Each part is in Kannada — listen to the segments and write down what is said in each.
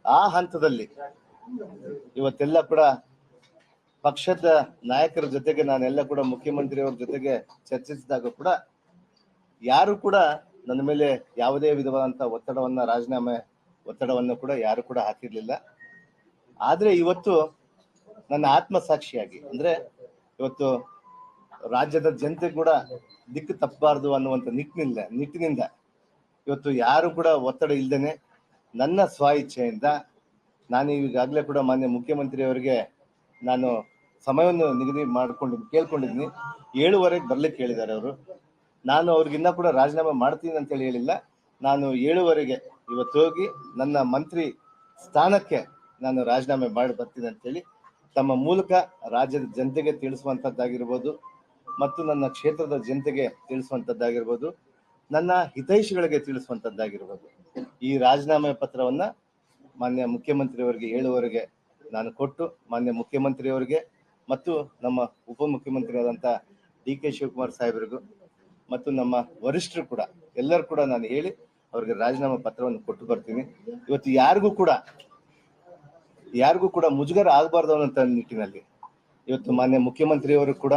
ಆ ಹಂತದಲ್ಲಿ ಇವತ್ತೆಲ್ಲ ಕೂಡ ಪಕ್ಷದ ನಾಯಕರ ಜೊತೆಗೆ ನಾನೆಲ್ಲ ಕೂಡ ಮುಖ್ಯಮಂತ್ರಿಯವರ ಜೊತೆಗೆ ಚರ್ಚಿಸಿದಾಗ ಕೂಡ ಯಾರು ಕೂಡ ನನ್ನ ಮೇಲೆ ಯಾವುದೇ ವಿಧವಾದಂತ ಒತ್ತಡವನ್ನ ರಾಜೀನಾಮೆ ಒತ್ತಡವನ್ನು ಕೂಡ ಯಾರು ಕೂಡ ಹಾಕಿರ್ಲಿಲ್ಲ. ಆದ್ರೆ ಇವತ್ತು ನನ್ನ ಆತ್ಮಸಾಕ್ಷಿಯಾಗಿ ಅಂದ್ರೆ ಇವತ್ತು ರಾಜ್ಯದ ಜನತೆ ಕೂಡ ದಿಕ್ಕು ತಪ್ಪಬಾರದು ಅನ್ನುವಂಥ ನಿಟ್ಟಿನಿಂದ ಇವತ್ತು ಯಾರು ಕೂಡ ಒತ್ತಡ ಇಲ್ದೇನೆ ನನ್ನ ಸ್ವ ಇಚ್ಛೆಯಿಂದ ನಾನು ಈಗಾಗಲೇ ಕೂಡ ಮಾನ್ಯ ಮುಖ್ಯಮಂತ್ರಿಯವರಿಗೆ ನಾನು ಸಮಯವನ್ನು ನಿಗದಿ ಕೇಳ್ಕೊಂಡಿದ್ದೀನಿ. 7:15 ಬರ್ಲಿಕ್ಕೆ ಹೇಳಿದ್ದಾರೆ ಅವರು. ನಾನು ಅವ್ರಿಗಿನ್ನ ಕೂಡ ರಾಜೀನಾಮೆ ಮಾಡ್ತೀನಿ ಅಂತೇಳಿ ಹೇಳಿಲ್ಲ. ನಾನು 7:15 ಇವತ್ತು ಹೋಗಿ ನನ್ನ ಮಂತ್ರಿ ಸ್ಥಾನಕ್ಕೆ ನಾನು ರಾಜೀನಾಮೆ ಮಾಡಿ ಬರ್ತೀನಿ ಅಂತೇಳಿ ತಮ್ಮ ಮೂಲಕ ರಾಜ್ಯದ ಜನತೆಗೆ ತಿಳಿಸುವಂತದ್ದಾಗಿರ್ಬೋದು, ಮತ್ತು ನನ್ನ ಕ್ಷೇತ್ರದ ಜನತೆಗೆ ತಿಳಿಸುವಂತದ್ದಾಗಿರ್ಬೋದು, ನನ್ನ ಹಿತೈಷಿಗಳಿಗೆ ತಿಳಿಸುವಂತದ್ದಾಗಿರ್ಬೋದು. ಈ ರಾಜೀನಾಮೆ ಪತ್ರವನ್ನ ಮಾನ್ಯ ಮುಖ್ಯಮಂತ್ರಿಯವರಿಗೆ 7:15 ನಾನು ಕೊಟ್ಟು ಮಾನ್ಯ ಮುಖ್ಯಮಂತ್ರಿಯವರಿಗೆ ಮತ್ತು ನಮ್ಮ ಉಪಮುಖ್ಯಮಂತ್ರಿ ಆದಂತ ಡಿ ಕೆ ಶಿವಕುಮಾರ್ ಸಾಹೇಬರಿಗೂ ಮತ್ತು ನಮ್ಮ ವರಿಷ್ಠರು ಕೂಡ ಎಲ್ಲರೂ ಕೂಡ ನಾನು ಹೇಳಿ ಅವರಿಗೆ ರಾಜೀನಾಮೆ ಪತ್ರವನ್ನು ಕೊಟ್ಟು ಬರ್ತೀನಿ. ಇವತ್ತು ಯಾರಿಗೂ ಕೂಡ ಮುಜುಗರ ಆಗಬಾರ್ದು ಅನ್ನೋ ನಿಟ್ಟಿನಲ್ಲಿ ಇವತ್ತು ಮಾನ್ಯ ಮುಖ್ಯಮಂತ್ರಿಯವರು ಕೂಡ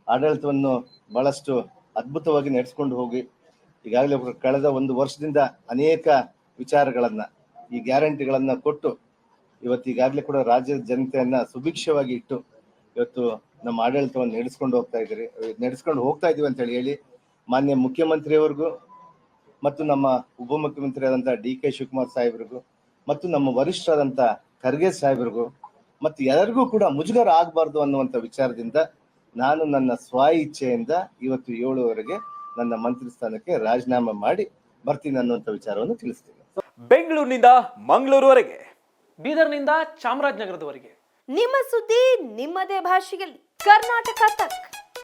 ಆಡಳಿತವನ್ನು ಬಹಳಷ್ಟು ಅದ್ಭುತವಾಗಿ ನಡೆಸ್ಕೊಂಡು ಹೋಗಿ ಈಗಾಗಲೇ ಕಳೆದ 1 ವರ್ಷದಿಂದ ಅನೇಕ ವಿಚಾರಗಳನ್ನ ಈ ಗ್ಯಾರಂಟಿಗಳನ್ನ ಕೊಟ್ಟು ಇವತ್ತು ಈಗಾಗಲೇ ಕೂಡ ರಾಜ್ಯದ ಜನತೆಯನ್ನ ಸುಭಿಕ್ಷವಾಗಿ ಇಟ್ಟು ಇವತ್ತು ನಮ್ಮ ಆಡಳಿತವನ್ನು ನಡೆಸ್ಕೊಂಡು ಹೋಗ್ತಾ ಇದೀವಿ ಅಂತ ಹೇಳಿ ಮಾನ್ಯ ಮುಖ್ಯಮಂತ್ರಿಯವರಿಗೂ ಮತ್ತು ನಮ್ಮ ಉಪಮುಖ್ಯಮಂತ್ರಿ ಆದಂತ ಡಿ ಕೆ ಶಿವಕುಮಾರ್ ಸಾಹೇಬ್ರಿಗೂ ಮತ್ತು ನಮ್ಮ ವರಿಷ್ಠರಾದಂತ ಖರ್ಗೆ ಸಾಹೇಬ್ರಿಗೂ ಮತ್ತು ಎಲ್ಲರಿಗೂ ಕೂಡ ಮುಜುಗರ ಆಗಬಾರ್ದು ಅನ್ನುವಂಥ ವಿಚಾರದಿಂದ ನಾನು ನನ್ನ ಸ್ವ ಇಚ್ಛೆಯಿಂದ ಇವತ್ತು 7:15 ನನ್ನ ಮಂತ್ರಿ ಸ್ಥಾನಕ್ಕೆ ರಾಜೀನಾಮೆ ಮಾಡಿ ಬರ್ತೀನಿ ಅನ್ನುವಂಥ ವಿಚಾರವನ್ನು ತಿಳಿಸ್ತೀನಿ. ಬೆಂಗಳೂರಿನಿಂದ ಮಂಗಳೂರುವರೆಗೆ, ಬೀದರ್ನಿಂದ ಚಾಮರಾಜನಗರದವರೆಗೆ ನಿಮ್ಮ ಸುದ್ದಿ ನಿಮ್ಮದೇ ಭಾಷೆಯಲ್ಲಿ ಕರ್ನಾಟಕ ತಕ್.